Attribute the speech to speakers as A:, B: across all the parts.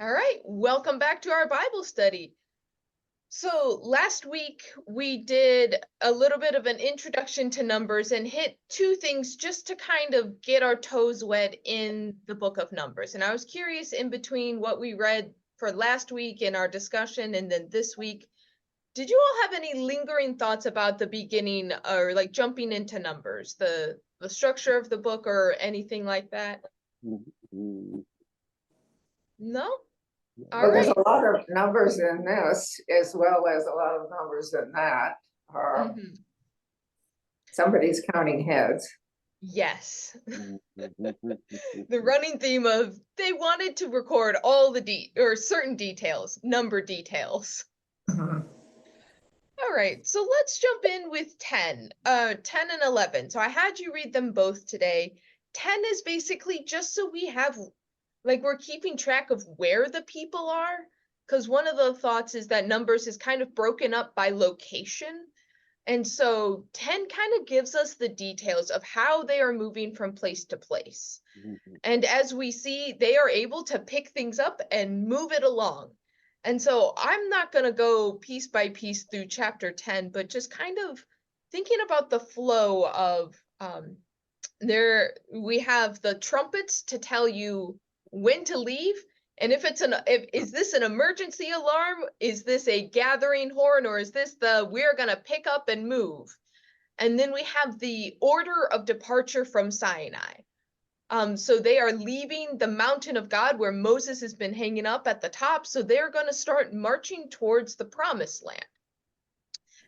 A: All right, welcome back to our Bible study. So last week we did a little bit of an introduction to Numbers and hit two things just to kind of get our toes wet in the book of Numbers. And I was curious, in between what we read for last week in our discussion and then this week, did you all have any lingering thoughts about the beginning or like jumping into Numbers, the structure of the book or anything like that?
B: Mhm.
A: No? All
C: Well, there's
A: right.
C: a lot of numbers in this as well as a lot of numbers in that.
A: Mhm.
C: Somebody's counting heads.
A: Yes. The running theme of they wanted to record all the certain details, number details.
C: Mhm.
A: All right, so let's jump in with 10 and 11. So I had you read them both today. 10 is basically just so we have, like, we're keeping track of where the people are, because one of the thoughts is that Numbers is kind of broken up by location. And so 10 kind of gives us the details of how they are moving from place to place. And as we see, they are able to pick things up and move it along. And so I'm not going to go piece by piece through chapter 10, but just kind of thinking about the flow of there we have the trumpets to tell you when to leave. And if is this an emergency alarm? Is this a gathering horn, or is this the we're going to pick up and move? And then we have the order of departure from Sinai. So they are leaving the mountain of God where Moses has been hanging up at the top. So they're going to start marching towards the promised land.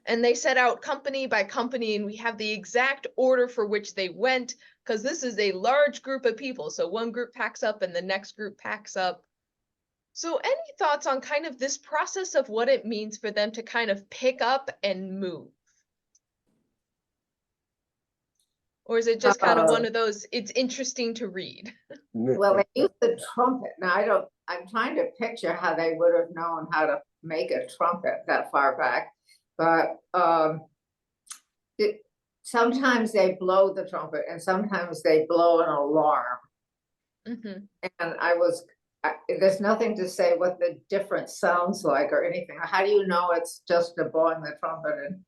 A: And they set out company by company, and we have the exact order for which they went, because this is a large group of people. So one group packs up and the next group packs up. So any thoughts on kind of this process of what it means for them to kind of pick up and move? Or is it just kind of one of those, it's interesting to read?
C: Well, they use the trumpet. Now, I'm trying to picture how they would have known how to make a trumpet that far back. But sometimes they blow the trumpet and sometimes they blow an alarm.
A: Mhm.
C: And there's nothing to say what the difference sounds like or anything. How do you know it's just a blowing the trumpet and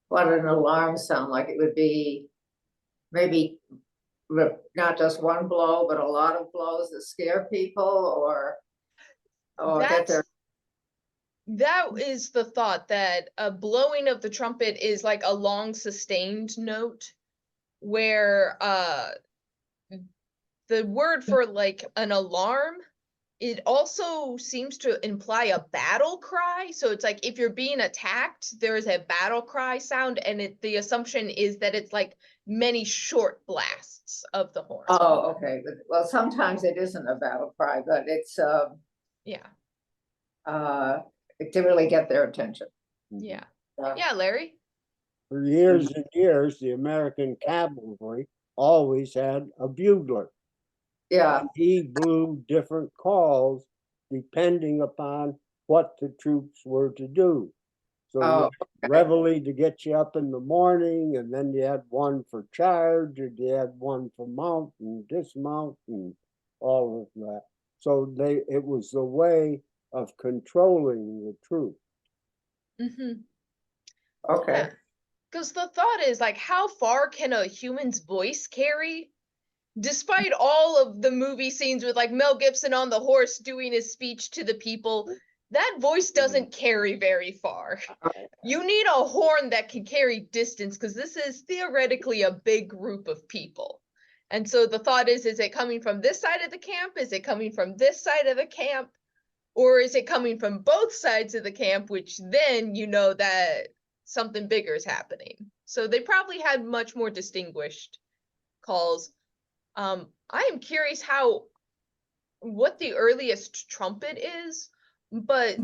C: what an alarm sound like? It would be maybe not just one blow, but a lot of blows that scare people or that they're.
A: That is the thought, that a blowing of the trumpet is like a long sustained note, where the word for like an alarm, it also seems to imply a battle cry. So it's like if you're being attacked, there is a battle cry sound, and the assumption is that it's like many short blasts of the horn.
C: Oh, okay. Well, sometimes it isn't a battle cry, but it's
A: Yeah.
C: to really get their attention.
A: Yeah. Yeah, Larry?
B: For years and years, the American cavalry always had a bugler.
C: Yeah.
B: He blew different calls depending upon what the troops were to do. So you had reveille to get you up in the morning, and then you had one for charge, and you had one for mount and dismount and all of that. So it was a way of controlling the troops.
A: Mm-hmm.
C: Okay.
A: Yeah. Because the thought is, like, how far can a human's voice carry? Despite all of the movie scenes with like Mel Gibson on the horse doing his speech to the people, that voice doesn't carry very far. You need a horn that can carry distance, because this is theoretically a big group of people. And so the thought is it coming from this side of the camp? Is it coming from this side of the camp? Or is it coming from both sides of the camp, which then you know that something bigger is happening. So they probably had much more distinguished calls. I am curious what the earliest trumpet is, but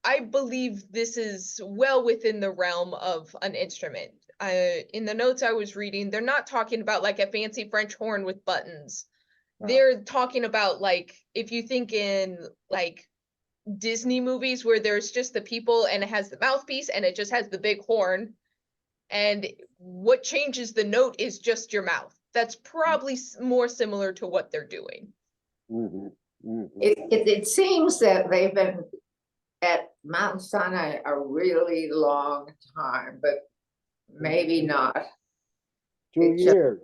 A: I believe this is well within the realm of an instrument. In the notes I was reading, they're not talking about like a fancy French horn with buttons. They're talking about, like, if you think in like Disney movies where there's just the people and it has the mouthpiece and it just has the big horn, and what changes the note is just your mouth. That's probably more similar to what they're doing.
B: Mm-hmm.
C: It seems that they've been at Mount Sinai a really long time, but maybe not.
B: 2
C: It just-
B: years.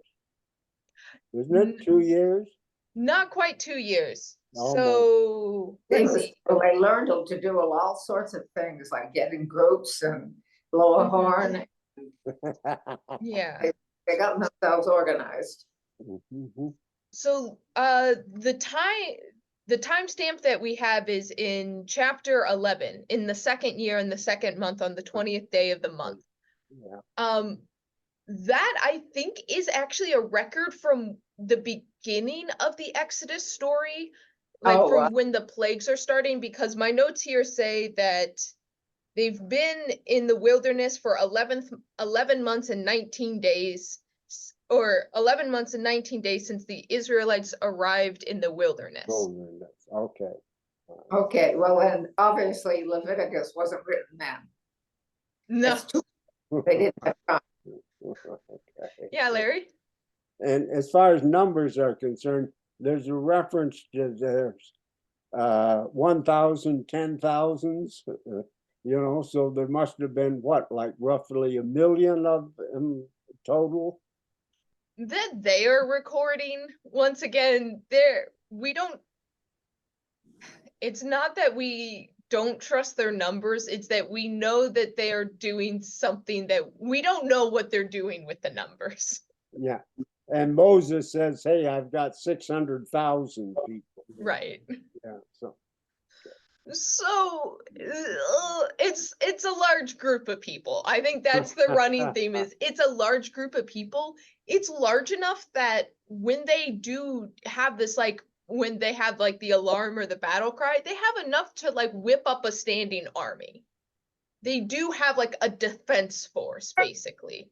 B: Isn't it 2 years?
A: Not quite 2 years.
B: Almost.
A: So let's see.
C: Well, they learned to do all sorts of things, like get in groups and blow a
A: Mhm.
C: horn.
A: Yeah.
C: They got themselves organized.
B: Mhm.
A: So the timestamp that we have is in chapter 11, in the second year in the second month on the 20th day of the month.
B: Yeah.
A: That I think is actually a record from the beginning of the Exodus story, like
C: Oh,
A: from
C: wow.
A: when the plagues are starting, because my notes here say that they've been in the wilderness for 11 months and 19 days, or 11 months and 19 days since the Israelites arrived in the wilderness.
B: Wilderness. Okay.
C: Okay, well, and obviously Leviticus wasn't written then.
A: No.
C: That's too, they didn't have time.
B: Okay.
A: Yeah, Larry?
B: And as far as numbers are concerned, there's a reference to there's 1,000, 10,000s, so there must have been what, like roughly 1 million of them total?
A: That they are recording, once again, we don't, it's not that we don't trust their numbers, it's that we know that they are doing something that we don't know what they're doing with the numbers.
B: Yeah. And Moses says, hey, I've got 600,000 people.
A: Right.
B: Yeah.
A: So it's a large group of people. I think that's the running theme, is it's a large group of people. It's large enough that when they do have this, like when they have like the alarm or the battle cry, they have enough to like whip up a standing army. They do have like a defense force, basically.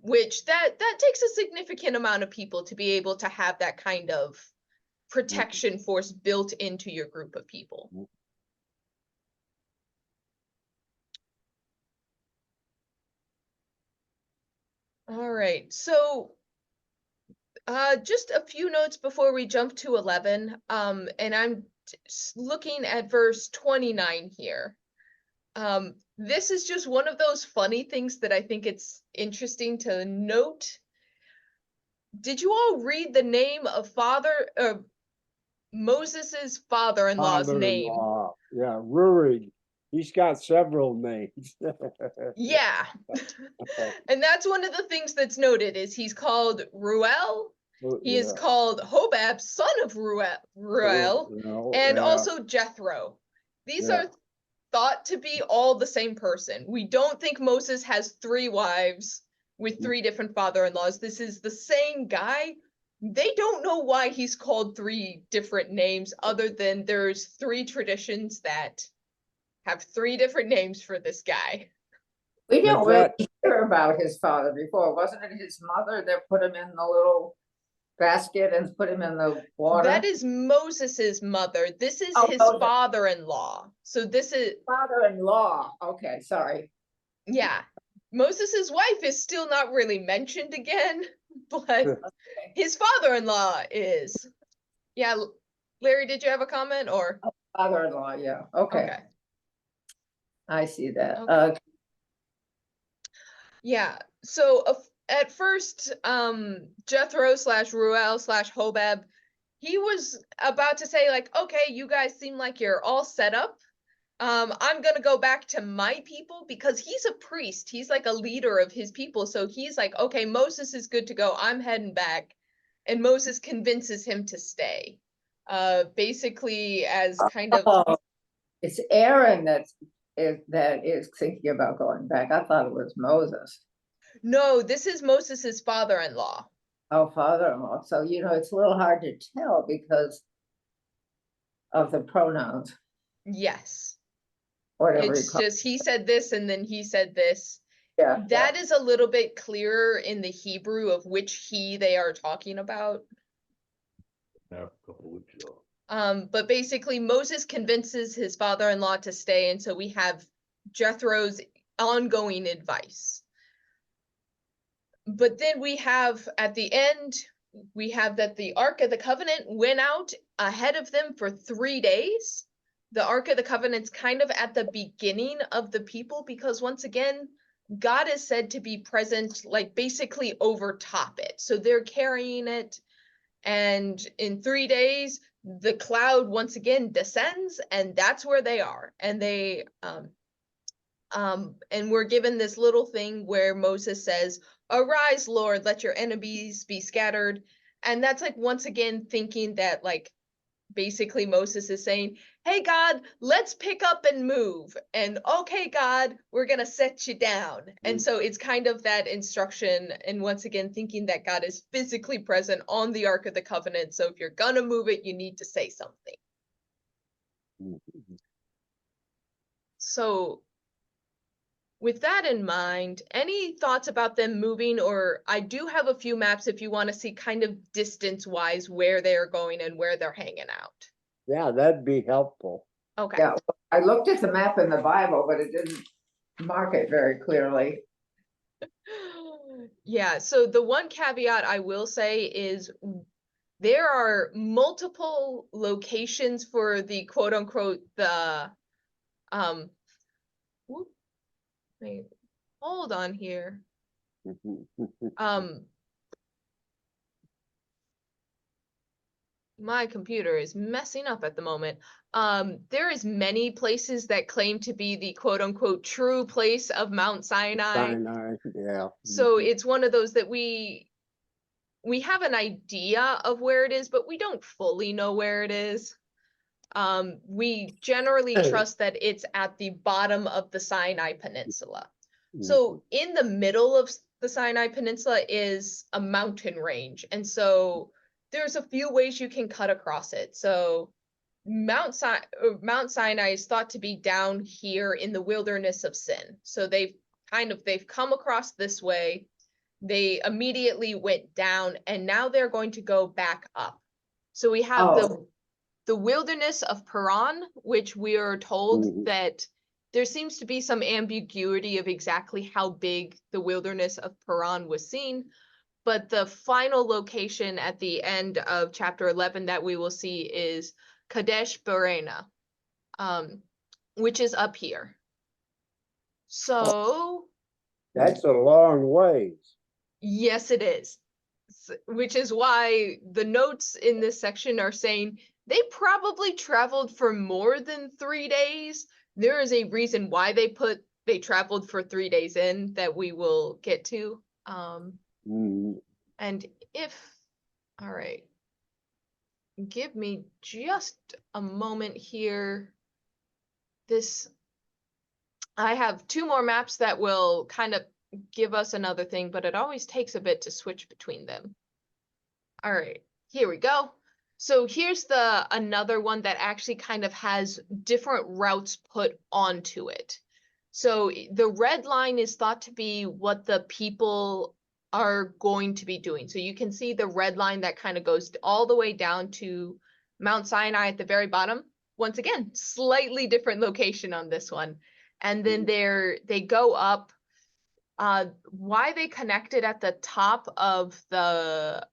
A: Which that takes a significant amount of people to be able to have that kind of protection force built into your group of people. All right, so just a few notes before we jump to 11, and I'm looking at verse 29 here. This is just one of those funny things that I think it's interesting to note. Did you all read the name of Moses's father-in-law's name?
B: Father-in-law. Yeah, Rurig. He's got several names.
A: Yeah. And that's one of the things that's noted, is he's called Ruel. He is called Hobab, son of Ruel, and also Jethro. These are thought to be all the same person. We don't think Moses has 3 wives with 3 different father-in-laws. This is the same guy. They don't know why he's called 3 different names, other than there's 3 traditions that have 3 different names for this guy.
C: We don't really hear about his father before. Wasn't it his mother that put him in the little basket and put him in the water?
A: That is Moses's mother. This is his father-in-law. So this is
C: father-in-law. Okay, sorry.
A: Yeah. Moses's wife is still not really mentioned again, but his father-in-law is. Yeah, Larry, did you have a comment or?
C: Father-in-law, yeah. Okay. I see that.
A: Okay. Yeah. So at first, Jethro / Ruel / Hobab, he was about to say like, okay, you guys seem like you're all set up. I'm gonna go back to my people, because he's a priest. He's like a leader of his people. So he's like, okay, Moses is good to go. I'm heading back. And Moses convinces him to stay. Basically as kind of.
C: It's Aaron that is thinking about going back. I thought it was Moses.
A: No, this is Moses's father-in-law.
C: Oh, father-in-law. So, it's a little hard to tell because of the pronouns.
A: Yes.
C: Whatever.
A: It's just, he said this and then he said this.
C: Yeah.
A: That is a little bit clearer in the Hebrew of which he they are talking about.
D: Yeah, a couple weeks ago.
A: But basically Moses convinces his father-in-law to stay, and so we have Jethro's ongoing advice. But then we have at the end, we have that the Ark of the Covenant went out ahead of them for 3 days. The Ark of the Covenant's kind of at the beginning of the people because once again, God is said to be present, like basically over top it. So they're carrying it, and in 3 days, the cloud once again descends, and that's where they are. And they and we're given this little thing where Moses says, "Arise, Lord, let your enemies be scattered." And that's like once again thinking that like basically Moses is saying, "Hey God, let's pick up and move." And okay, God, we're going to set you down. And so it's kind of that instruction. And once again, thinking that God is physically present on the Ark of the Covenant. So if you're going to move it, you need to say something. So with that in mind, any thoughts about them moving? Or I do have a few maps if you want to see kind of distance-wise where they're going and where they're hanging out.
B: Yeah, that'd be helpful.
A: Okay.
C: Yeah, I looked at the map in the Bible, but it didn't mark it very clearly.
A: Yeah, so the one caveat I will say is there are multiple locations for the quote unquote the whoop, wait, hold on here. My computer is messing up at the moment. There is many places that claim to be the quote unquote true place of Mount Sinai.
B: Sinai, yeah.
A: So it's one of those that we have an idea of where it is, but we don't fully know where it is. We generally trust that it's at the bottom of the Sinai Peninsula. So in the middle of the Sinai Peninsula is a mountain range. And so there's a few ways you can cut across it. So Mount Sinai is thought to be down here in the wilderness of Sin. So they've come across this way. They immediately went down, and now they're going to go back up. So we have the wilderness of Paran, which we are told that there seems to be some ambiguity of exactly how big the wilderness of Paran was seen. But the final location at the end of chapter 11 that we will see is Kadesh Barnea, which is up here. So
B: that's a long ways.
A: yes, it is. Which is why the notes in this section are saying they probably traveled for more than 3 days. There is a reason why they traveled for 3 days in that we will get to. And all right, give me just a moment here. I have 2 more maps that will kind of give us another thing, but it always takes a bit to switch between them. All right, here we go. So here's another one that actually kind of has different routes put onto it. So the red line is thought to be what the people are going to be doing. So you can see the red line that kind of goes all the way down to Mount Sinai at the very bottom. Once again, slightly different location on this one. And then they go up. Why they connected at the top of the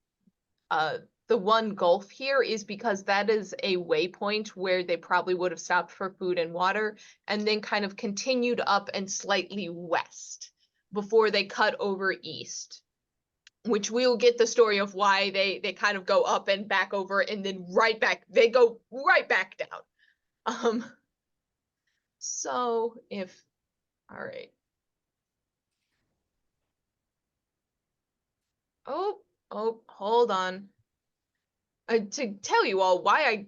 A: one gulf here is because that is a waypoint where they probably would have stopped for food and water and then kind of continued up and slightly west before they cut over east, which we'll get the story of why they kind of go up and back over and then right back, they go right back down. So all right. Oh, hold on. To tell you all why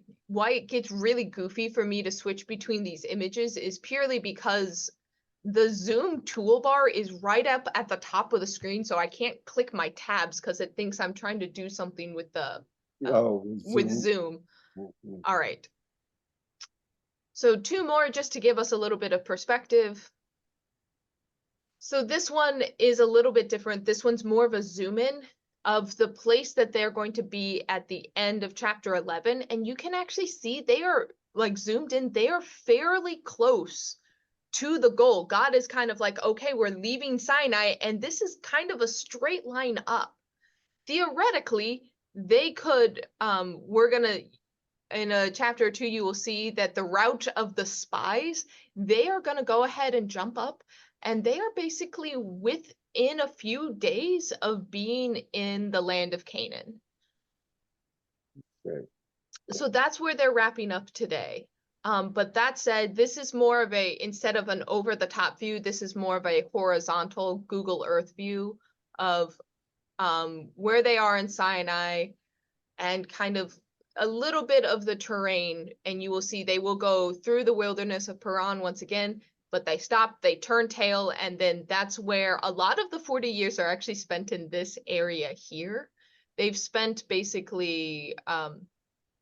A: it gets really goofy for me to switch between these images is purely because the zoom toolbar is right up at the top of the screen, so I can't click my tabs because it thinks I'm trying to do something with the with zoom. All right. So 2 more just to give us a little bit of perspective. So this one is a little bit different. This one's more of a zoom in of the place that they're going to be at the end of chapter 11. And you can actually see they are like zoomed in. They are fairly close to the goal. God is kind of like, okay, we're leaving Sinai and this is kind of a straight line up. Theoretically, they could, we're gonna, in a chapter or two, you will see that the route of the spies, they are gonna go ahead and jump up, and they are basically within a few days of being in the land of Canaan.
B: Okay.
A: So that's where they're wrapping up today. But that said, this is more of a, instead of an over the top view, this is more of a horizontal Google Earth view of where they are in Sinai and kind of a little bit of the terrain. And you will see they will go through the wilderness of Paran once again, but they stop, they turn tail, and then that's where a lot of the 40 years are actually spent in this area here. They've spent basically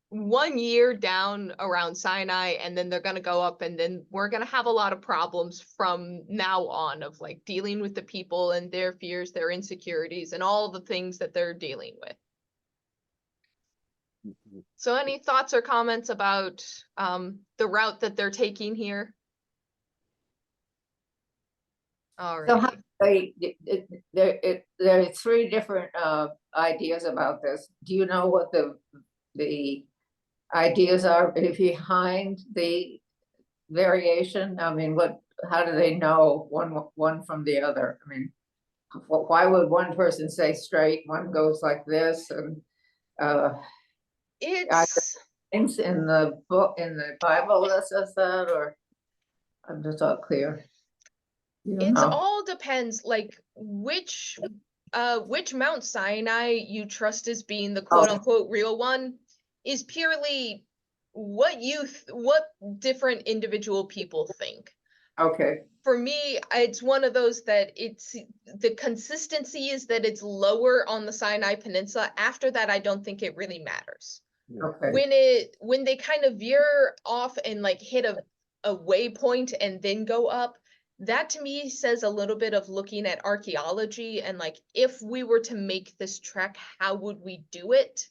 A: 1 year down around Sinai, and then they're going to go up, and then we're going to have a lot of problems from now on of like dealing with the people and their fears, their insecurities, and all the things that they're dealing with. So any thoughts or comments about the route that they're taking here? All
C: So how
A: right.
C: there are three different ideas about this. Do you know what the ideas are behind the variation? I mean, how do they know one from the other? I mean, why would one person say straight, one goes like this, and are
A: It's
C: things in the book, in the Bible that says that, or I'm just not clear? You don't
A: It's
C: know.
A: all depends like which Mount Sinai you trust as being the quote unquote real one is purely what what different individual people think.
C: Okay,
A: For me, it's one of those that it's the consistency is that it's lower on the Sinai Peninsula. After that, I don't think it really matters.
C: okay.
A: When they kind of veer off and like hit a waypoint and then go up, that to me says a little bit of looking at archaeology and like if we were to make this trek, how would we do it?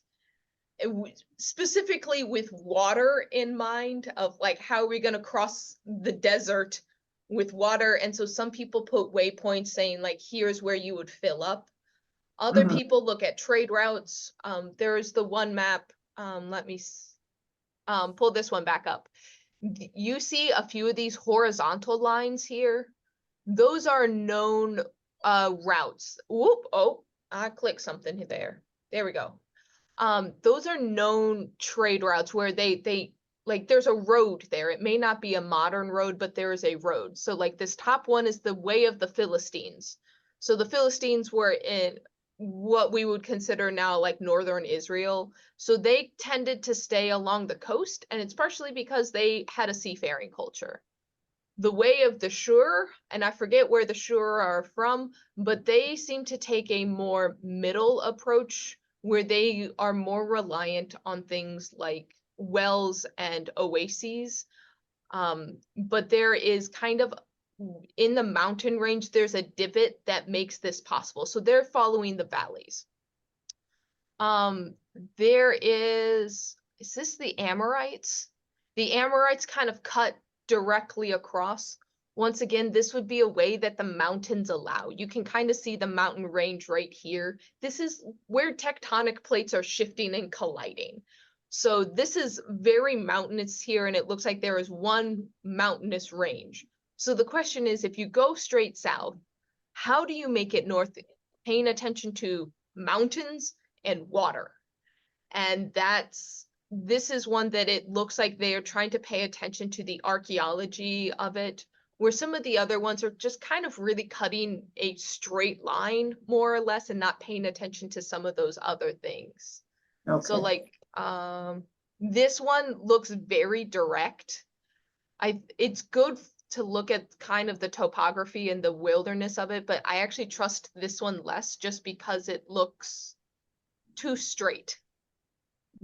A: Specifically with water in mind of like how are we going to cross the desert with water. And so some people put waypoints saying like here's where you would fill up. Other
C: Mhm.
A: people look at trade routes. There's the one map. Let me pull this one back up. You see a few of these horizontal lines here. Those are known routes. Whoop, oh, I clicked something there. There we go. Those are known trade routes where they like there's a road there. It may not be a modern road, but there is a road. So like this top one is the way of the Philistines. So the Philistines were in what we would consider now like northern Israel. So they tended to stay along the coast, and it's partially because they had a seafaring culture. The way of the Shur, and I forget where the Shur are from, but they seem to take a more middle approach where they are more reliant on things like wells and oases. But there is kind of in the mountain range, there's a divot that makes this possible. So they're following the valleys. There is this the Amorites? The Amorites kind of cut directly across. Once again, this would be a way that the mountains allow. You can kind of see the mountain range right here. This is where tectonic plates are shifting and colliding. So this is very mountainous here, and it looks like there is one mountainous range. So the question is, if you go straight south, how do you make it north? Paying attention to mountains and water. And this is one that it looks like they are trying to pay attention to the archaeology of it, where some of the other ones are just kind of really cutting a straight line more or less and not paying attention to some of those other things. So
C: Okay.
A: like this one looks very direct. It's good to look at kind of the topography and the wilderness of it, but I actually trust this one less just because it looks too straight.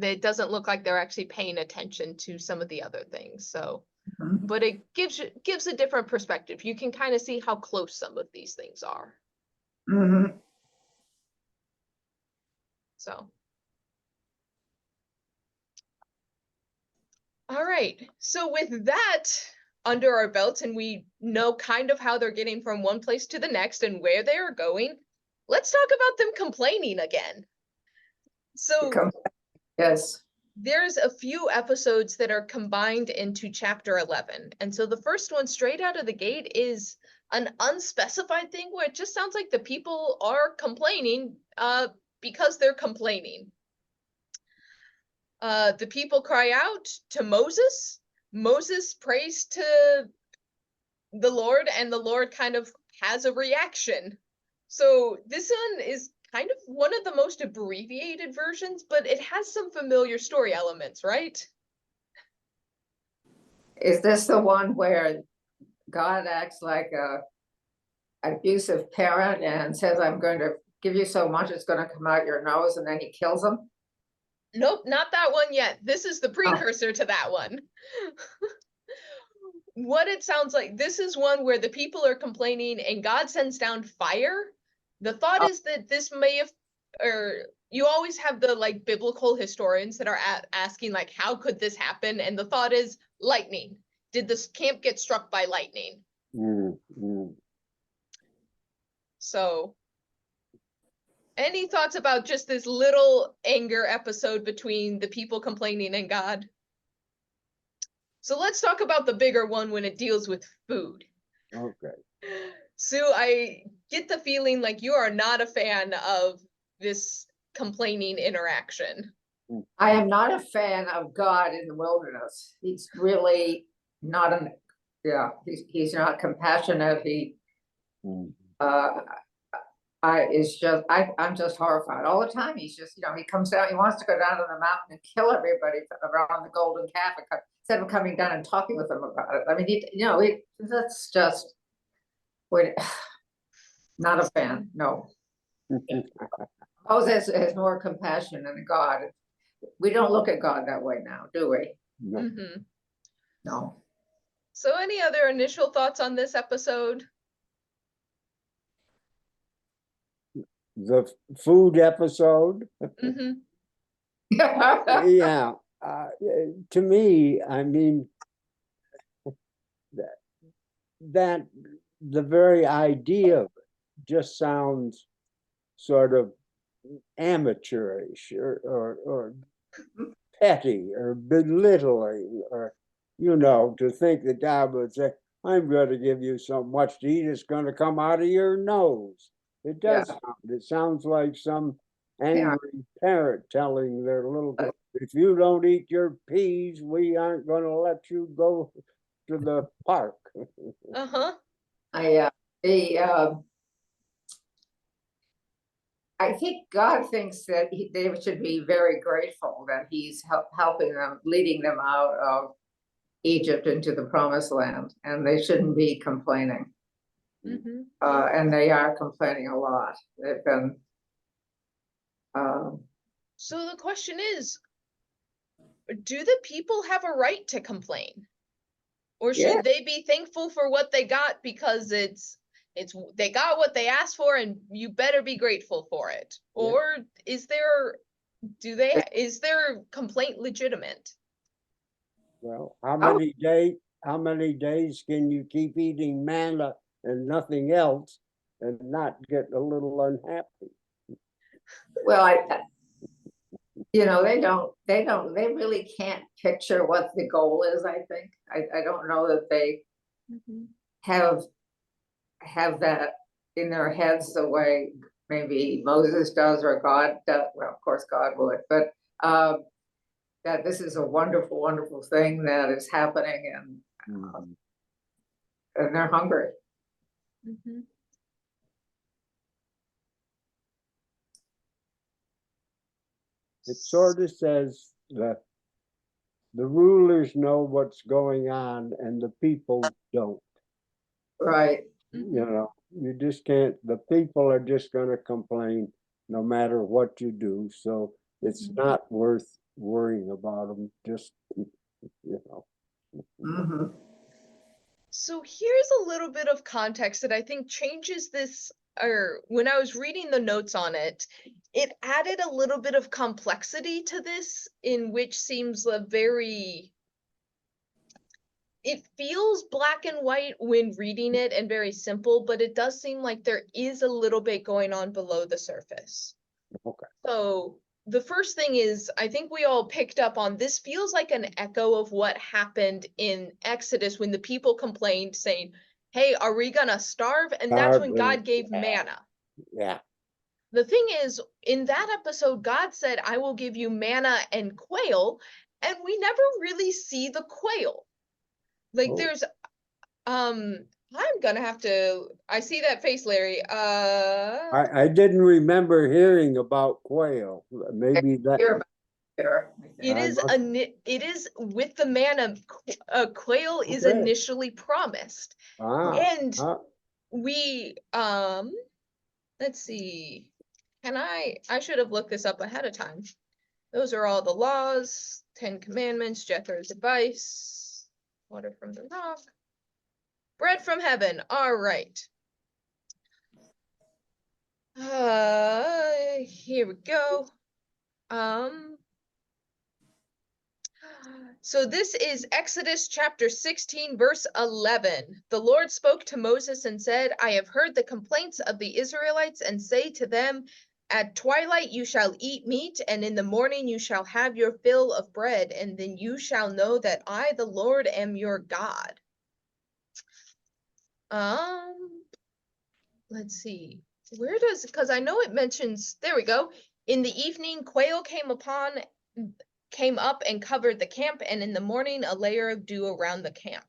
A: It doesn't look like they're actually paying attention to some of the other things. So,
C: Mhm.
A: but it gives a different perspective. You can kind of see how close some of these things are.
C: Mhm.
A: So, all right. So with that under our belts and we know kind of how they're getting from one place to the next and where they are going, let's talk about them complaining again. So
C: Come- Yes,
A: there's a few episodes that are combined into chapter 11. And so the first one straight out of the gate is an unspecified thing where it just sounds like the people are complaining because they're complaining. The people cry out to Moses. Moses prays to the Lord, and the Lord kind of has a reaction. So this one is kind of one of the most abbreviated versions, but it has some familiar story elements, right?
C: is this the one where God acts like a abusive parent and says, I'm going to give you so much, it's gonna come out your nose, and then he kills him?
A: Nope, not that one yet. This is the precursor to that one. What it sounds like, this is one where the people are complaining and God sends down fire. The thought is that this may have, or you always have the like biblical historians that are asking like, how could this happen? And the thought is lightning. Did this camp get struck by lightning? So, any thoughts about just this little anger episode between the people complaining and God? So let's talk about the bigger one when it deals with food.
B: Okay.
A: Sue, I get the feeling like you are not a fan of this complaining interaction.
C: I am not a fan of God in the wilderness. He's really not he's not compassionate.
B: Mm.
C: I'm just horrified all the time. He's just, he comes down, he wants to go down to the mountain and kill everybody around the golden calf instead of coming down and talking with them about it. I mean, that's just, not a fan, no. Moses has more compassion than God. We don't look at God that way now, do we?
B: No.
A: Mm-hmm.
C: No.
A: So any other initial thoughts on this episode?
B: The food episode.
A: Mm-hmm.
B: Yeah. To me, I mean, that the very idea of it just sounds sort of amateurish or petty or belittling, or to think that God would say, I'm going to give you so much to eat, it's going to come out of your nose. It does
C: Yeah.
B: sound, it sounds like some angry parent telling their little kid, if you don't eat your peas, we aren't going to let you go to the park.
A: Uh-huh.
C: I think God thinks that they should be very grateful that he's helping them, leading them out of Egypt into the promised land, and they shouldn't be complaining.
A: Mm-hmm.
C: And they are complaining a lot. They've been.
A: So the question is, do the people have a right to complain? Or should they be thankful for what they got because they got what they asked for and you better be grateful for it?
B: Yeah.
A: Or is their complaint legitimate?
B: Well, how many days can you keep eating manna and nothing else and not get a little unhappy?
C: Well, they really can't picture what the goal is, I think. I don't know that they have that in their heads the way maybe Moses does or God does. Well, of course God would, but that this is a wonderful, wonderful thing that is happening, and they're hungry.
A: Mm-hmm.
B: It sort of says that the rulers know what's going on and the people don't.
C: Right.
B: You just can't, the people are just going to complain no matter what you do. So it's not worth worrying about them. Just,
C: Mm-hmm.
A: So here's a little bit of context that I think changes this, or when I was reading the notes on it, it added a little bit of complexity to this, in which seems it feels black and white when reading it and very simple, but it does seem like there is a little bit going on below the surface.
B: Okay.
A: So the first thing is, I think we all picked up on this feels like an echo of what happened in Exodus when the people complained saying, hey, are we gonna starve? And that's when God gave manna.
B: Yeah.
A: The thing is, in that episode, God said, I will give you manna and quail, and we never really see the quail. Like
B: Oh.
A: there's I'm gonna have to, I see that face, Larry.
B: I didn't remember hearing about quail. Maybe that.
C: Hear about it here, I think.
A: It is it is with the manna, quail is
B: Okay.
A: initially promised. And we let's see. I should have looked this up ahead of time. Those are all the laws, 10 commandments, Jethro's advice, water from the rock, bread from heaven. All right. Here we go. So this is Exodus chapter 16, verse 11. The Lord spoke to Moses and said, I have heard the complaints of the Israelites, and say to them, at twilight you shall eat meat, and in the morning you shall have your fill of bread, and then you shall know that I, the Lord, am your God. Let's see. Where does, because I know it mentions, there we go. In the evening, quail came up and covered the camp, and in the morning a layer of dew around the camp.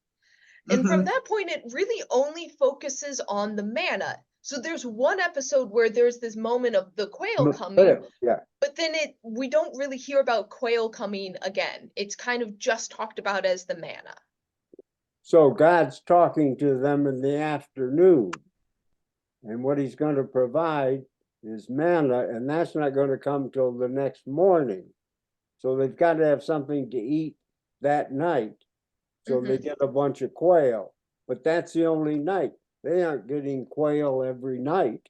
A: And from that point, it really only focuses on the manna. So there's one episode where there's this moment of the quail coming,
B: Yeah.
A: but then we don't really hear about quail coming again. It's kind of just talked about as the manna.
B: So God's talking to them in the afternoon, and what he's going to provide is manna, and that's not going to come till the next morning. So they've got to have something to eat that night. So they get a bunch of quail, but that's the only night. They aren't getting quail every night.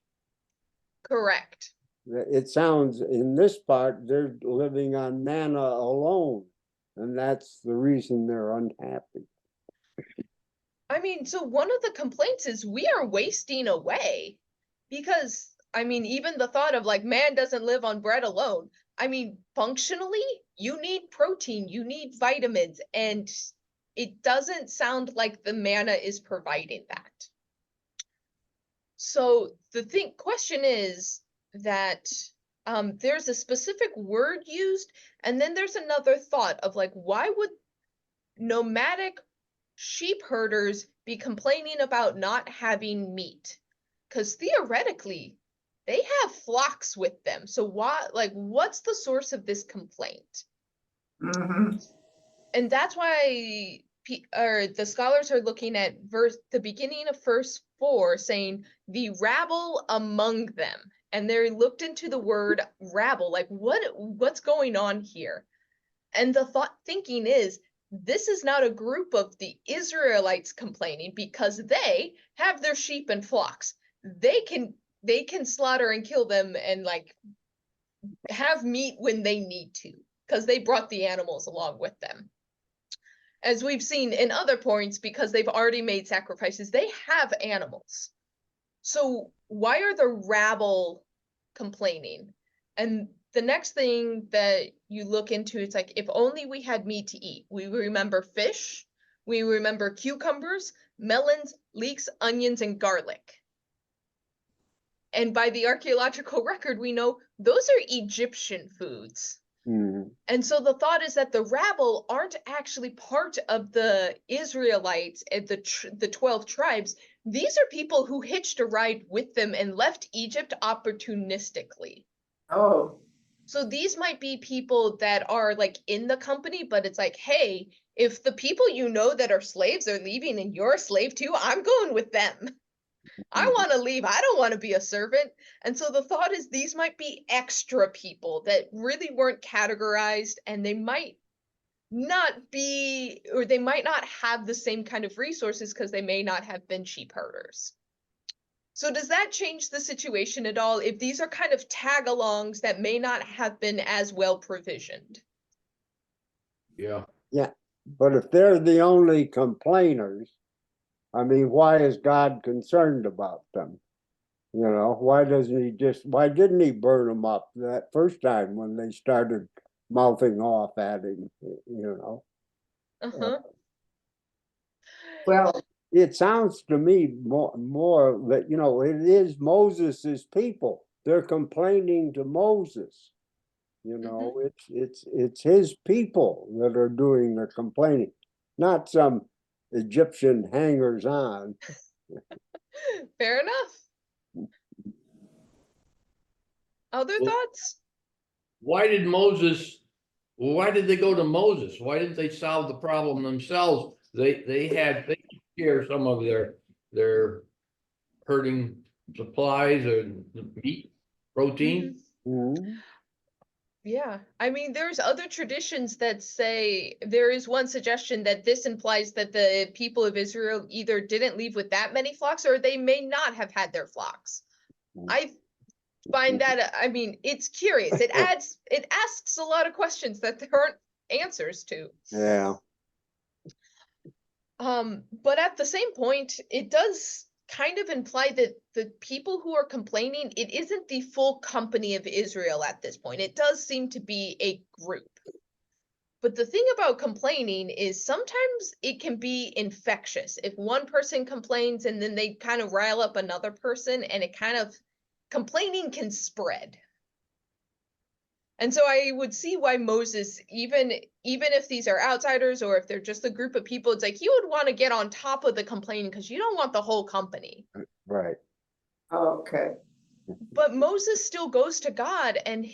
A: Correct.
B: It sounds, in this part, they're living on manna alone, and that's the reason they're unhappy.
A: I mean, so one of the complaints is we are wasting away, because, I mean, even the thought of like, man doesn't live on bread alone. I mean, functionally, you need protein, you need vitamins, and it doesn't sound like the manna is providing that. So the question is that there's a specific word used, and then there's another thought of like, why would nomadic sheep herders be complaining about not having meat? Because theoretically, they have flocks with them. So what's the source of this complaint? And that's why the scholars are looking at the beginning of verse 4, saying the rabble among them. And they looked into the word rabble, like what's going on here? And the thinking is, this is not a group of the Israelites complaining, because they have their sheep and flocks. They can slaughter and kill them and like have meat when they need to, because they brought the animals along with them. As we've seen in other points, because they've already made sacrifices, they have animals. So why are the rabble complaining? And the next thing that you look into, it's like, if only we had meat to eat. We remember fish, we remember cucumbers, melons, leeks, onions, and garlic. And by the archaeological record, we know those are Egyptian foods. And so the thought is that the rabble aren't actually part of the Israelites and the 12 tribes. These are people who hitched a ride with them and left Egypt opportunistically.
C: Oh.
A: So these might be people that are like in the company, but it's like, hey, if the people you know that are slaves are leaving and you're a slave too, I'm going with them. I want to leave. I don't want to be a servant. And so the thought is these might be extra people that really weren't categorized, and they might not be, or they might not have the same kind of resources because they may not have been sheep herders. So does that change the situation at all if these are kind of tag-alongs that may not have been as well provisioned?
D: Yeah.
B: Yeah, but if they're the only complainers, I mean, why is God concerned about them? You know, why didn't he burn them up that first time when they started mouthing off at him, you know?
A: Uh-huh.
C: Well,
B: It sounds to me more that, you know, it is Moses's people. They're complaining to Moses. You know, it's his people that are doing the complaining, not some Egyptian hangers on.
A: Fair enough. Other
D: Well,
A: thoughts?
D: why did they go to Moses? Why didn't they solve the problem themselves? They could share some of their herding supplies and meat, protein.
B: Mhm.
A: Yeah, I mean, there's other traditions that say there is one suggestion that this implies that the people of Israel either didn't leave with that many flocks or they may not have had their flocks. I find that, I mean, it's curious. It asks a lot of questions that there aren't answers to.
B: Yeah.
A: But at the same point, it does kind of imply that the people who are complaining, it isn't the full company of Israel at this point. It does seem to be a group. But the thing about complaining is sometimes it can be infectious. If one person complains and then they kind of rile up another person, and it kind of complaining can spread. And so I would see why Moses, even if these are outsiders or if they're just a group of people, it's like he would want to get on top of the complaining because you don't want the whole company.
B: Right.
C: okay.
A: But Moses still goes to God, and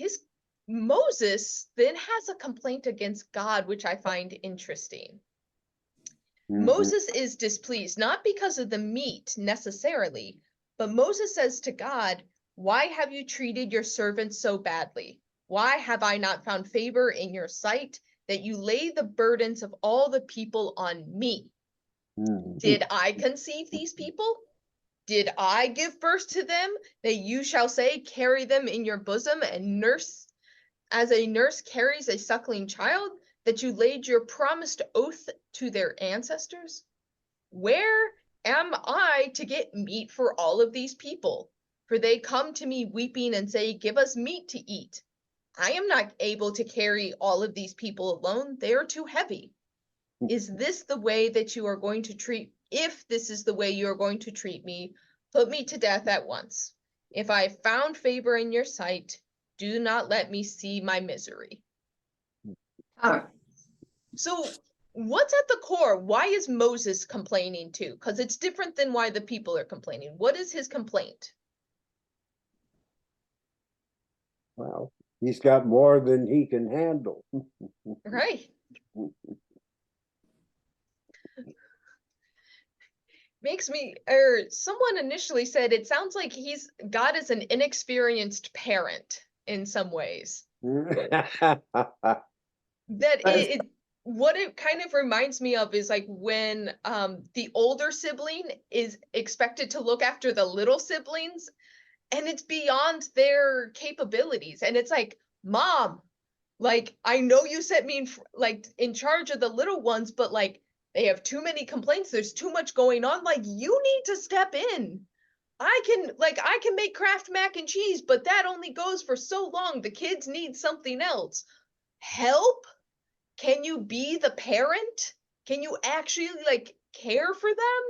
A: Moses then has a complaint against God, which I find interesting.
B: Mhm.
A: Moses is displeased, not because of the meat necessarily, but Moses says to God, "Why have you treated your servant so badly? Why have I not found favor in your sight that you lay the burdens of all the people on me?
B: Mhm.
A: Did I conceive these people? Did I give birth to them, that you shall say, carry them in your bosom and nurse as a nurse carries a suckling child, that you laid your promised oath to their ancestors? Where am I to get meat for all of these people? For they come to me weeping and say, give us meat to eat. I am not able to carry all of these people alone. They are too heavy. Is this the way that you are going to treat? If this is the way you are going to treat me, put me to death at once. If I have found favor in your sight, do not let me see my misery."
C: Huh.
A: So what's at the core? Why is Moses complaining too? Because it's different than why the people are complaining. What is his complaint?
B: Well, he's got more than he can handle.
A: Right. Makes me, or someone initially said it sounds like God is an inexperienced parent in some ways. That
C: But it's-
A: what it kind of reminds me of is like when the older sibling is expected to look after the little siblings, and it's beyond their capabilities, and it's like, mom, like, I know you set me like in charge of the little ones, but like they have too many complaints, there's too much going on, like you need to step in. I can make Kraft mac and cheese, but that only goes for so long, the kids need something else. Help. Can you be the parent? Can you actually like care for them?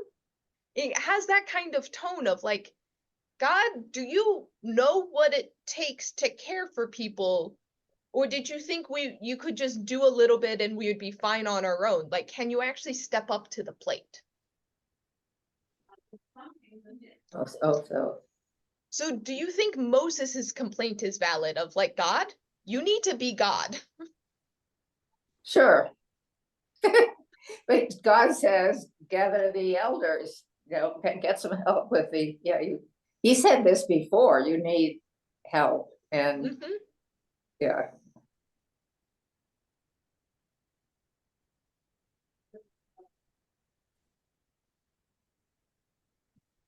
A: It has that kind of tone of like, God, do you know what it takes to care for people? Or did you think you could just do a little bit and we would be fine on our own? Like, can you actually step up to the plate?
C: so.
A: So do you think Moses's complaint is valid of like, God, you need to be God?
C: Sure. But God says, gather the elders, get some help with he said this before, you need help. And
A: Mm-hmm.
C: yeah,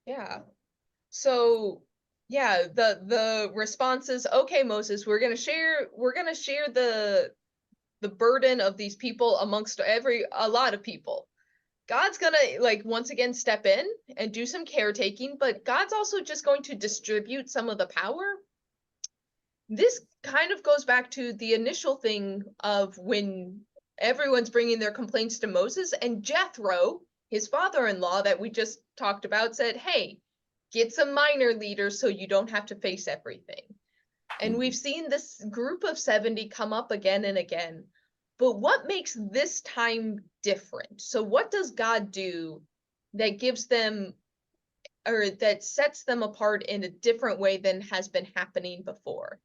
A: Yeah. So yeah, the response is, okay, Moses, we're gonna share the burden of these people amongst a lot of people. God's gonna like once again step in and do some caretaking, but God's also just going to distribute some of the power. This kind of goes back to the initial thing of when everyone's bringing their complaints to Moses, and Jethro, his father-in-law that we just talked about, said, hey, get some minor leaders so you don't have to face everything. And we've seen this group of 70 come up again and again. But what makes this time different? So what does God do that gives them, or that sets them apart in a different way than has been happening before?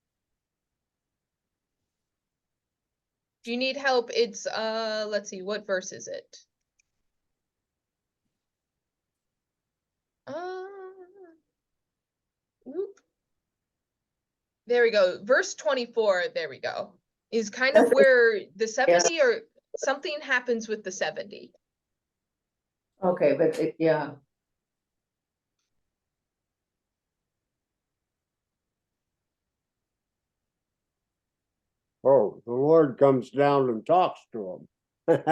A: Do you need help? It's let's see, what verse is it? Whoop. There we go. Verse 24, there we go. Is kind of where the 70 or something happens with the 70.
C: Okay, but yeah.
B: Oh, the Lord comes down and talks to them.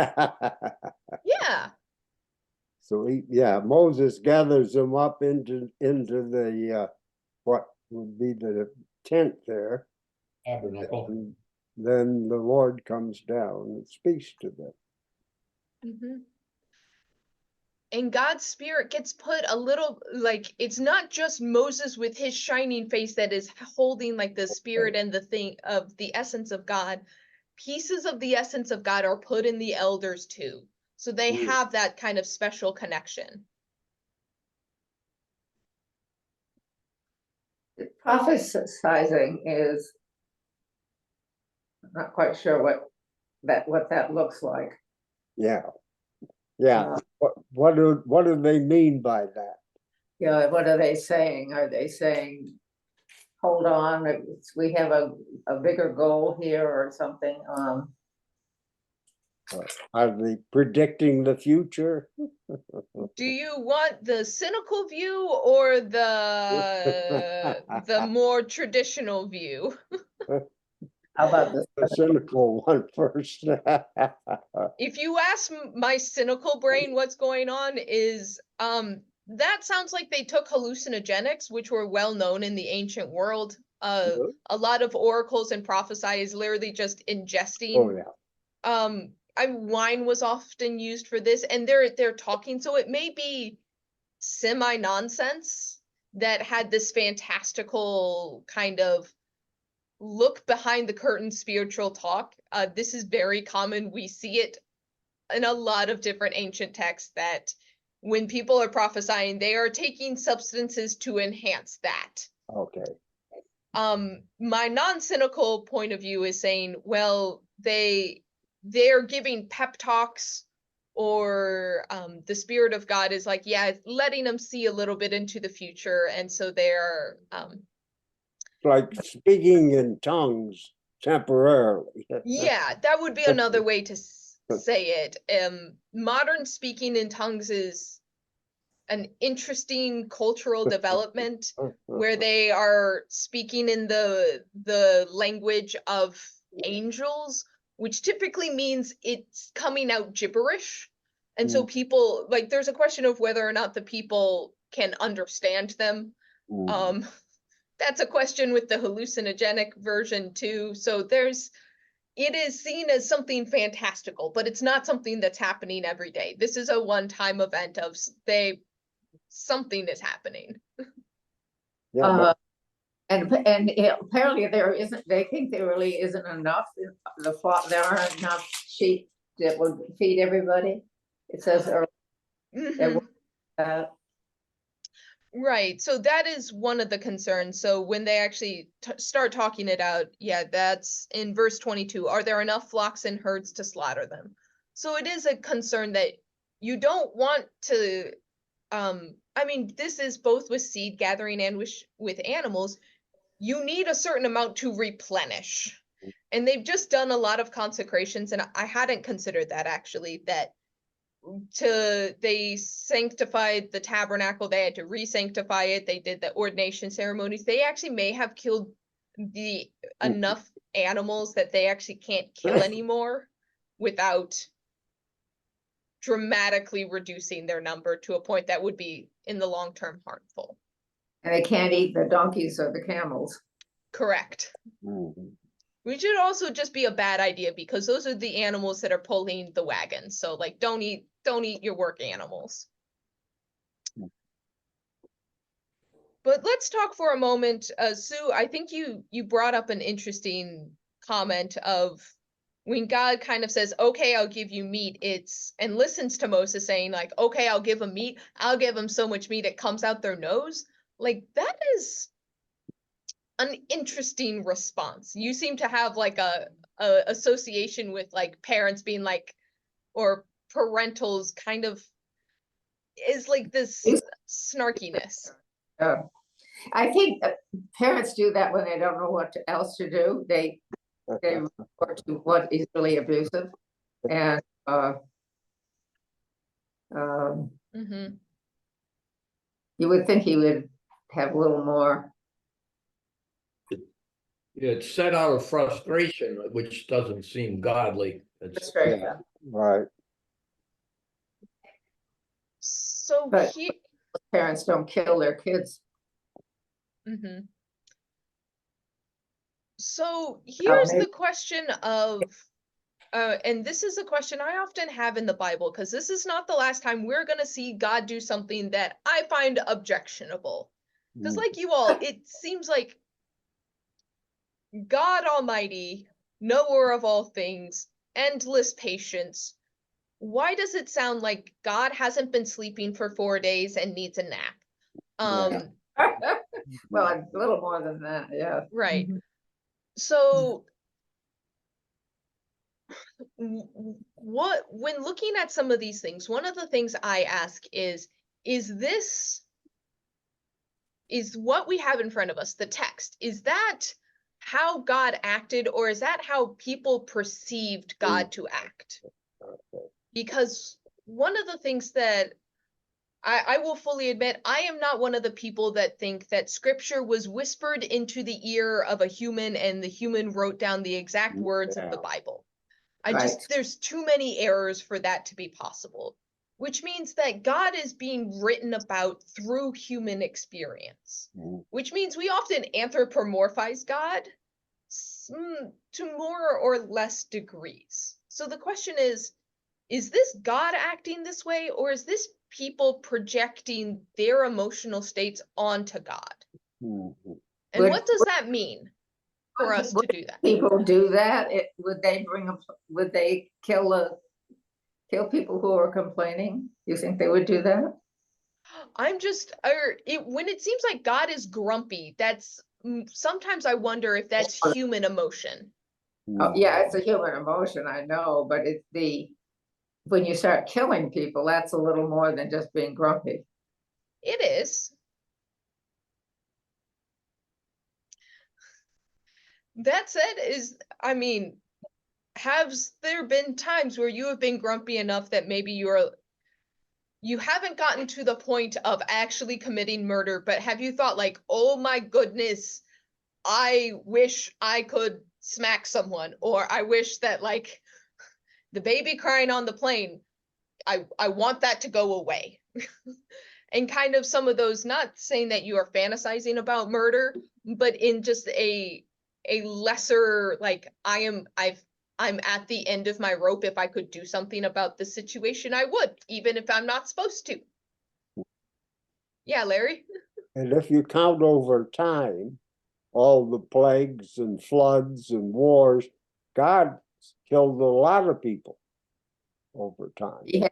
A: Yeah.
B: So Moses gathers them up into the what would be the tent there.
D: Tabernacle.
B: And then the Lord comes down and speaks to them.
A: Mm-hmm. And God's spirit gets put a little, like, it's not just Moses with his shining face that is holding like the spirit and the thing of the essence of God. Pieces of the essence of God are put in the elders too. So they have that kind of special connection.
C: Prophesizing is, I'm not quite sure what that looks like.
B: Yeah. What do they mean by that?
C: Yeah, what are they saying? Are they saying, hold on, we have a bigger goal here or something?
B: Are they predicting the future?
A: Do you want the cynical view or the more traditional view?
C: How about this?
B: The cynical one first.
A: If you ask my cynical brain what's going on is that sounds like they took hallucinogenics, which were well known in the ancient world. A lot of oracles and prophesy is literally just ingesting.
B: Oh yeah.
A: Wine was often used for this, and they're talking, so it may be semi-nonsense that had this fantastical kind of look behind the curtain spiritual talk. This is very common. We see it in a lot of different ancient texts that when people are prophesying, they are taking substances to enhance that.
B: Okay.
A: My non-cynical point of view is saying, well, they're giving pep talks, or the spirit of God is like, yeah, letting them see a little bit into the future, and so they're
B: Like speaking in tongues temporarily.
A: yeah, that would be another way to say it. Modern speaking in tongues is an interesting cultural development where they are speaking in the language of angels, which typically means it's coming out gibberish. And so people, like, there's a question of whether or not the people can understand them. That's a question with the hallucinogenic version too. So it is seen as something fantastical, but it's not something that's happening every day. This is a one-time event of something is happening.
B: Yeah,
C: And apparently they think there really isn't enough. There aren't enough sheep that would feed everybody. It says
A: Right. So that is one of the concerns. So when they actually start talking it out, yeah, that's in verse 22. Are there enough flocks and herds to slaughter them? So it is a concern that you don't want to, I mean, this is both with seed gathering and with animals. You need a certain amount to replenish. And they've just done a lot of consecrations, and I hadn't considered that actually, that they sanctified the tabernacle, they had to re-sanctify it, they did the ordination ceremonies. They actually may have killed enough animals that they actually can't kill anymore without dramatically reducing their number to a point that would be in the long term harmful.
C: And they can't eat the donkeys or the camels.
A: Correct.
B: Mhm.
A: Which should also just be a bad idea because those are the animals that are pulling the wagon. So like don't eat your work animals. But let's talk for a moment, Sue, I think you brought up an interesting comment of when God kind of says, okay, I'll give you meat, and listens to Moses saying like, okay, I'll give them meat. I'll give them so much meat it comes out their nose. Like that is an interesting response. You seem to have like a association with like parents being like, or parentals kind of is like this snarkiness.
C: I think parents do that when they don't know what else to do. They resort to what is really abusive, and
A: Mm-hmm.
C: you would think he would have a little more.
D: It's set out of frustration, which doesn't seem godly. It's,
B: Yeah, right.
A: So
C: But-
A: he.
C: Parents don't kill their kids.
A: Mm-hmm. So here's
C: maybe-
A: the question of, and this is a question I often have in the Bible, because this is not the last time we're going to see God do something that I find objectionable. Because like you all, it seems like God Almighty, knower of all things, endless patience. Why does it sound like God hasn't been sleeping for 4 days and needs a nap?
B: Yeah.
C: Well, a little more than that, yeah.
A: Right. So what, when looking at some of these things, one of the things I ask is what we have in front of us, the text, is that how God acted, or is that how people perceived God to act? Because one of the things that I will fully admit, I am not one of the people that think that scripture was whispered into the ear of a human and the human wrote down the exact words of the Bible. There's too many errors for that to be possible, which means that God is being written about through human experience, which means we often anthropomorphize God to more or less degrees. So the question is this God acting this way, or is this people projecting their emotional states onto God? And what does that mean for us to do that?
C: People do that. Would they kill people who are complaining? You think they would do that?
A: When it seems like God is grumpy, sometimes I wonder if that's human emotion.
C: Oh, yeah, it's a human emotion, I know, but when you start killing people, that's a little more than just being grumpy.
A: It is. That said, has there been times where you have been grumpy enough that maybe you haven't gotten to the point of actually committing murder, but have you thought like, oh my goodness, I wish I could smack someone, or I wish that like the baby crying on the plane, I want that to go away. And kind of some of those, not saying that you are fantasizing about murder, but in just a lesser, like I'm at the end of my rope. If I could do something about the situation, I would, even if I'm not supposed to. Yeah, Larry?
B: And if you count over time, all the plagues and floods and wars, God killed a lot of people over time.
C: Yeah.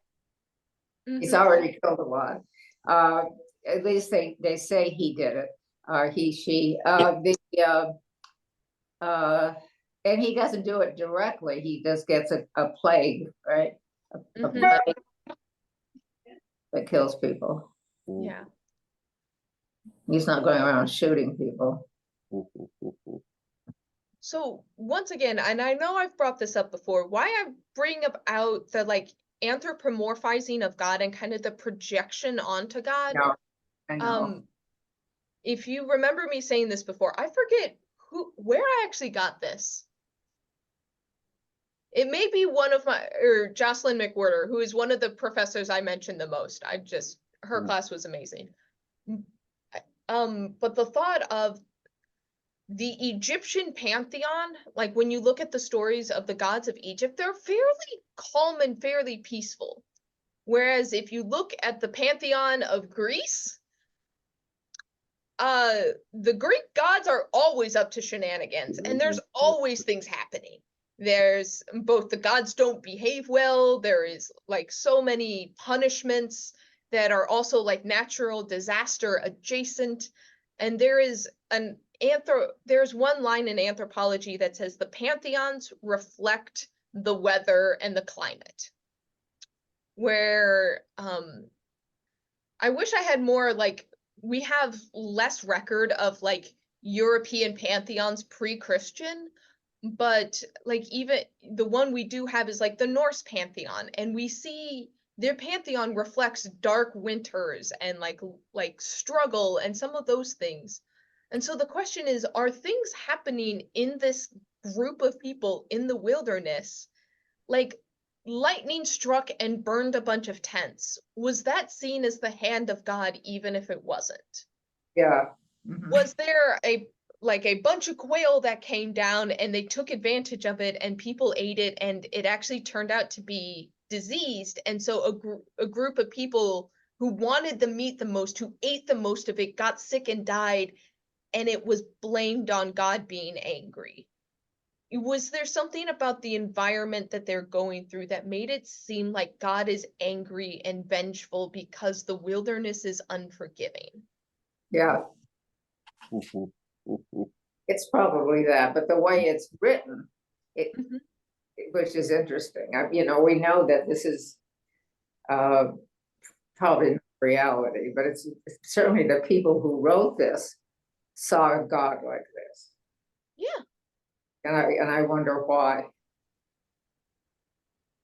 C: He's already killed a lot. At least they say he did it, or he, she. And he doesn't do it directly. He just gets a plague, right? A plague that kills people.
A: Yeah.
C: He's not going around shooting people.
A: So once again, and I know I've brought this up before, why I bring out the like anthropomorphizing of God and kind of the projection onto God.
C: No, I know.
A: If you remember me saying this before, I forget where I actually got this. It may be one of my, or Jocelyn McWhirter, who is one of the professors I mentioned the most. Her class was amazing. But the thought of the Egyptian pantheon, like when you look at the stories of the gods of Egypt, they're fairly calm and fairly peaceful. Whereas if you look at the pantheon of Greece, the Greek gods are always up to shenanigans, and there's always things happening. There's both the gods don't behave well, there is like so many punishments that are also like natural disaster adjacent, and there's one line in anthropology that says the pantheons reflect the weather and the climate. Where I wish I had more, like, we have less record of like European pantheons pre-Christian, but like even the one we do have is like the Norse pantheon, and we see their pantheon reflects dark winters and like struggle and some of those things. And so the question is, are things happening in this group of people in the wilderness, like lightning struck and burned a bunch of tents? Was that seen as the hand of God, even if it wasn't?
C: Yeah. Mhm.
A: Was there a bunch of quail that came down and they took advantage of it and people ate it and it actually turned out to be diseased, and so a group of people who wanted the meat the most, who ate the most of it, got sick and died, and it was blamed on God being angry? Was there something about the environment that they're going through that made it seem like God is angry and vengeful because the wilderness is unforgiving?
C: Yeah, it's probably that, but the way it's written,
A: Mhm.
C: which is interesting. You know, we know that this is probably not reality, but it's certainly the people who wrote this saw a God like this.
A: Yeah.
C: And I wonder why.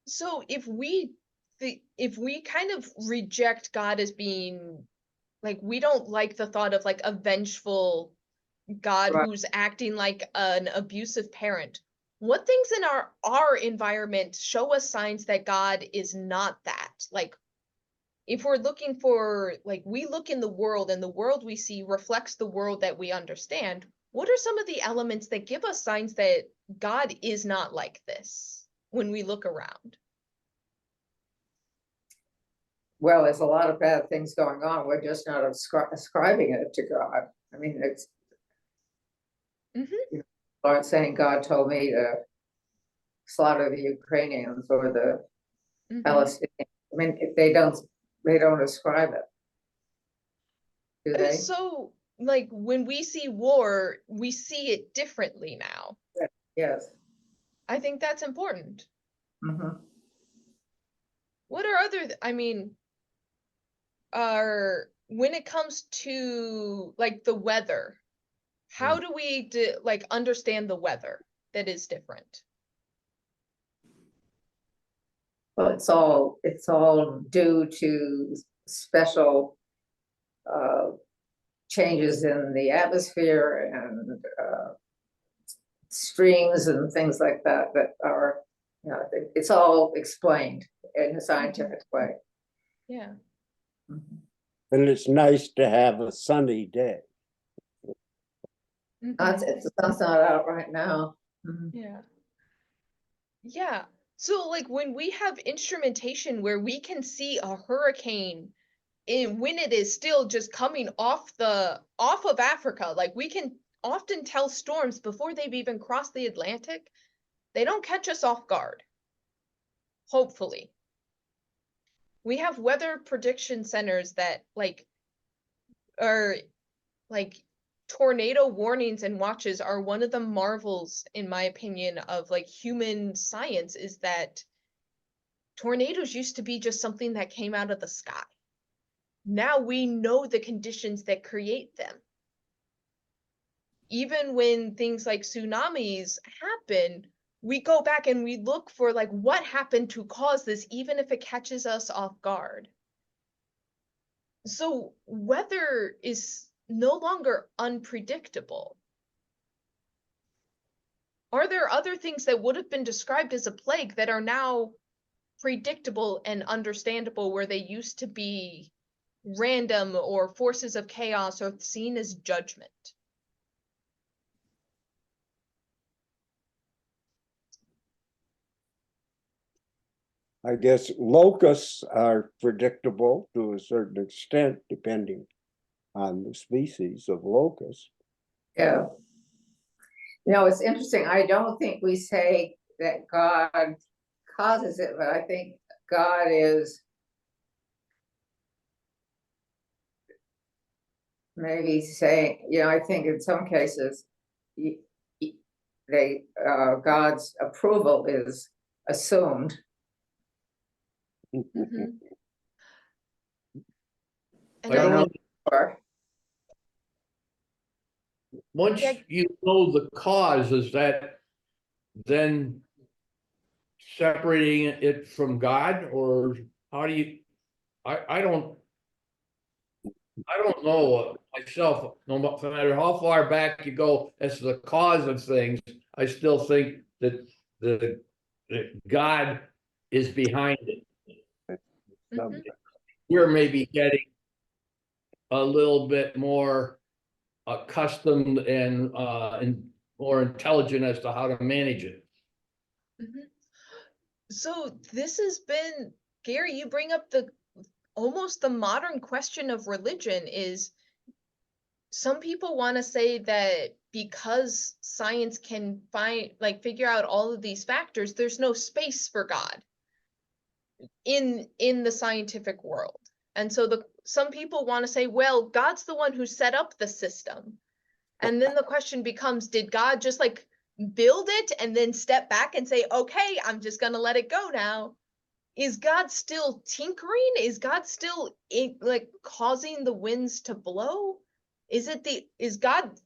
A: So if we kind of reject God as being like, we don't like the thought of like a vengeful God
C: Right.
A: who's acting like an abusive parent, what things in our environment show us signs that God is not that? Like, if we're looking for, like, we look in the world and the world we see reflects the world that we understand, what are some of the elements that give us signs that God is not like this when we look around?
C: Well, there's a lot of bad things going on. We're just not ascribing it to God. I mean, it's
A: Mhm.
C: aren't saying God told me to slaughter the Ukrainians or the
A: Mhm.
C: Palestinians. I mean, they don't ascribe it, do they?
A: So, like, when we see war, we see it differently now.
C: Yes.
A: I think that's important.
C: Mhm.
A: What are I mean, when it comes to like the weather, how do we like understand the weather that is different?
C: Well, it's all due to special uh, changes in the atmosphere and streams and things like that that are, you know, it's all explained in a scientific way.
A: Yeah.
C: Mhm.
B: And it's nice to have a sunny day.
A: Mhm.
C: The sun's not out right now. Mhm.
A: Yeah. Yeah. So like when we have instrumentation where we can see a hurricane when it is still just coming off of Africa, like we can often tell storms before they've even crossed the Atlantic. They don't catch us off guard. Hopefully. We have weather prediction centers that like are like tornado warnings and watches are one of the marvels, in my opinion, of like human science, is that tornadoes used to be just something that came out of the sky. Now we know the conditions that create them. Even when things like tsunamis happen, we go back and we look for like what happened to cause this, even if it catches us off guard. So weather is no longer unpredictable. Are there other things that would have been described as a plague that are now predictable and understandable where they used to be random or forces of chaos or seen as judgment?
B: I guess locusts are predictable to a certain extent, depending on the species of locust.
C: Yeah. You know, it's interesting. I don't think we say that God causes it, but I think God is maybe saying, you know, I think in some cases, God's approval is assumed.
A: Mhm. And
D: I don't know.
C: Or,
D: Once
A: Yeah.
D: you know the cause, is that then separating it from God, or how do you, I don't know myself, no matter how far back you go as the cause of things, I still think that that God is behind it.
A: Mhm.
D: We're maybe getting a little bit more accustomed and more intelligent as to how to manage it.
A: Mhm. So this has been, Gary, you bring up the almost the modern question of religion is some people want to say that because science can figure out all of these factors, there's no space for God in the scientific world. And so some people want to say, well, God's the one who set up the system. And then the question becomes, did God just like build it and then step back and say, okay, I'm just going to let it go now? Is God still tinkering? Is God still like causing the winds to blow? Is God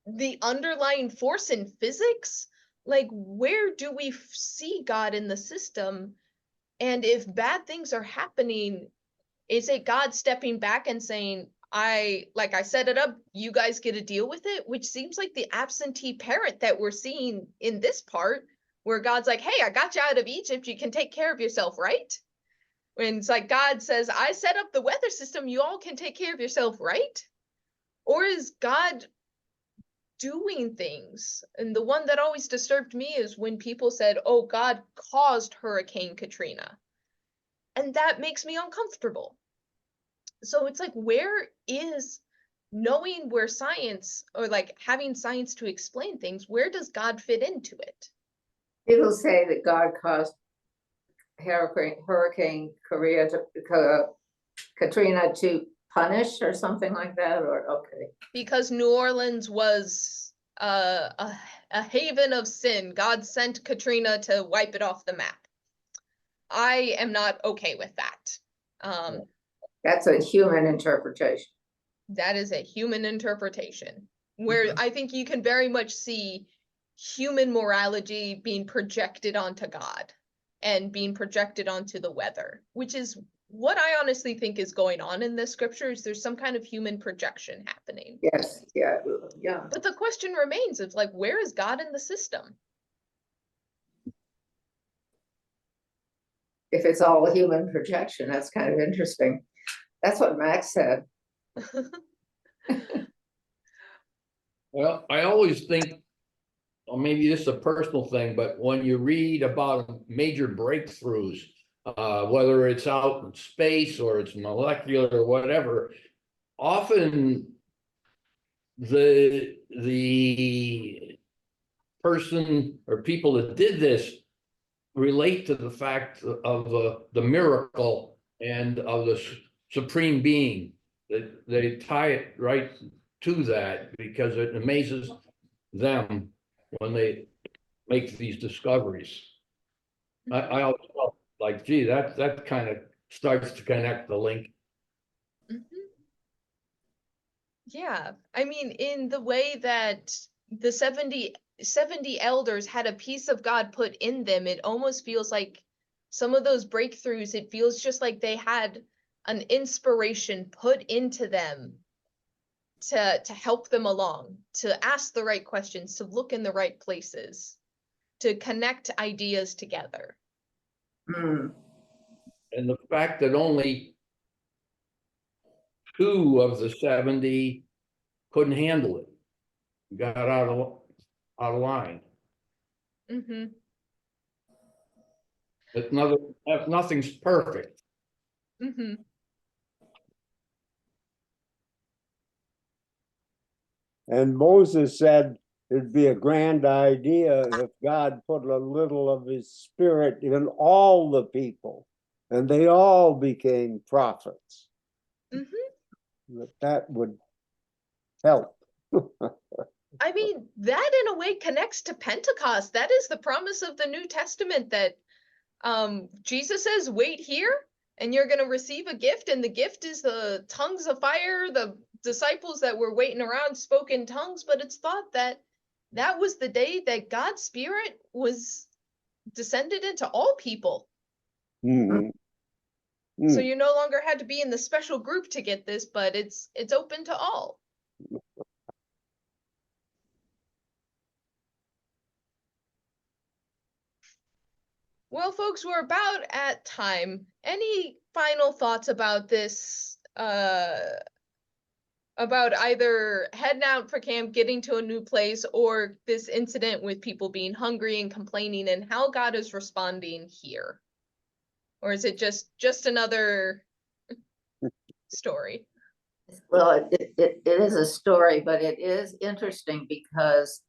A: the underlying force in physics? Like, where do we see God in the system? And if bad things are happening, is it God stepping back and saying, I set it up, you guys get to deal with it? Which seems like the absentee parent that we're seeing in this part, where God's like, hey, I got you out of Egypt, you can take care of yourself, right? When it's like God says, I set up the weather system, you all can take care of yourself, right? Or is God doing things? And the one that always disturbed me is when people said, oh, God caused Hurricane Katrina. And that makes me uncomfortable. So it's like, where is knowing where science or like having science to explain things, where does God fit into it?
C: people say that God caused Hurricane Katrina to punish or something like that, or okay.
A: Because New Orleans was a haven of sin. God sent Katrina to wipe it off the map. I am not okay with that.
C: That's a human interpretation.
A: That is a human interpretation, where I think you can very much see human morality being projected onto God and being projected onto the weather, which is what I honestly think is going on in this scripture. Is there's some kind of human projection happening.
C: Yes, yeah, yeah.
A: But the question remains of like, where is God in the system?
C: If it's all a human projection, that's kind of interesting. That's what Max said.
D: Well, I always think, or maybe this is a personal thing, but when you read about major breakthroughs, whether it's out in space or it's molecular or whatever, often the person or people that did this relate to the fact of the miracle and of the supreme being, that they tie it right to that because it amazes them when they make these discoveries. I always felt like, gee, that kind of starts to connect the link.
A: Yeah, I mean, in the way that the 70 elders had a piece of God put in them, it almost feels like some of those breakthroughs, it feels just like they had an inspiration put into them to help them along, to ask the right questions, to look in the right places. to connect ideas together.
C: Hmm.
D: And the fact that only 2 of the 70 couldn't handle it, got out of line.
A: Mm-hmm.
D: Nothing's perfect.
A: Mm-hmm.
B: And Moses said it'd be a grand idea if God put a little of his spirit in all the people and they all became prophets.
A: Mm-hmm.
B: That would help.
A: I mean, that in a way connects to Pentecost. That is the promise of the New Testament that Jesus says, wait here and you're going to receive a gift. And the gift is the tongues of fire. The disciples that were waiting around spoke in tongues, but it's thought that that was the day that God's Spirit was descended into all people.
B: Mhm.
A: So you no longer had to be in the special group to get this, but it's open to all. Well, folks, we're about at time. Any final thoughts about this? About either heading out for camp, getting to a new place, or this incident with people being hungry and complaining, and how God is responding here? Or is it just another story?
C: Well, it is a story, but it is interesting because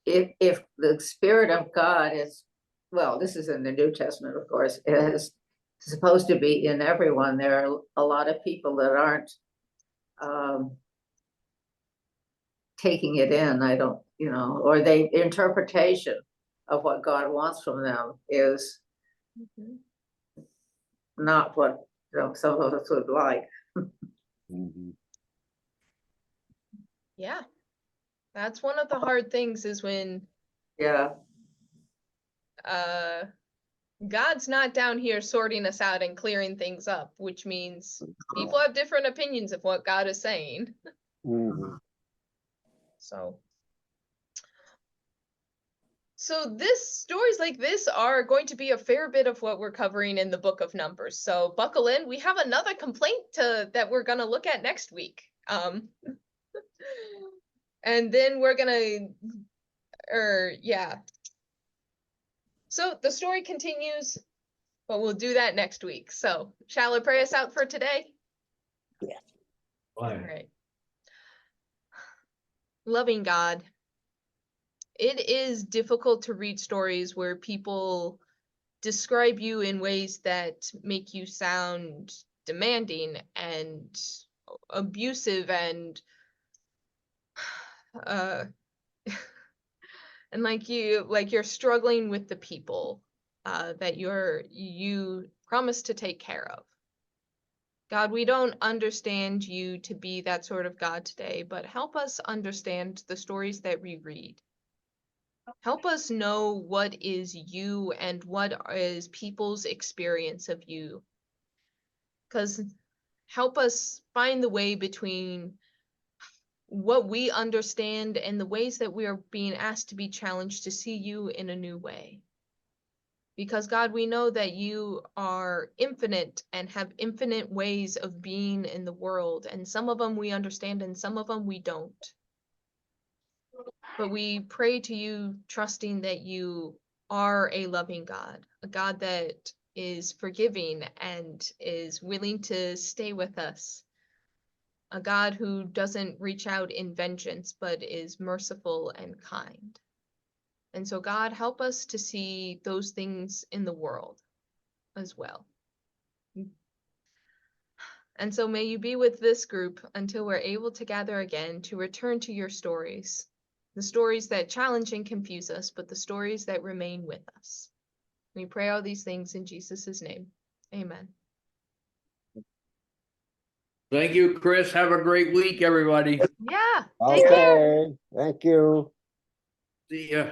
C: if the Spirit of God is, well, this is in the New Testament, of course, it is supposed to be in everyone. There are a lot of people that aren't taking it in. I don't, or the interpretation of what God wants from them is not what some of us would like.
B: Mhm.
A: Yeah, that's one of the hard things is when
C: Yeah,
A: God's not down here sorting us out and clearing things up, which means people have different opinions of what God is saying.
B: Mhm.
A: So stories like this are going to be a fair bit of what we're covering in the book of Numbers. So buckle in. We have another complaint that we're going to look at next week. And then we're going to, yeah. So the story continues, but we'll do that next week. So shall I pray us out for today?
B: Yeah.
A: All right. Loving God, it is difficult to read stories where people describe you in ways that make you sound demanding and abusive and and like you're struggling with the people that you promise to take care of. God, we don't understand you to be that sort of God today, but help us understand the stories that we read. Help us know what is you and what is people's experience of you. Because help us find the way between what we understand and the ways that we are being asked to be challenged to see you in a new way. Because God, we know that you are infinite and have infinite ways of being in the world, and some of them we understand and some of them we don't. But we pray to you, trusting that you are a loving God, a God that is forgiving and is willing to stay with us, a God who doesn't reach out in vengeance, but is merciful and kind. And so, God, help us to see those things in the world as well. And so may you be with this group until we're able to gather again to return to your stories, the stories that challenge and confuse us, but the stories that remain with us. We pray all these things in Jesus' name. Amen.
D: Thank you, Chris. Have a great week, everybody.
A: Yeah, take care.
B: Okay, thank you.
D: See ya.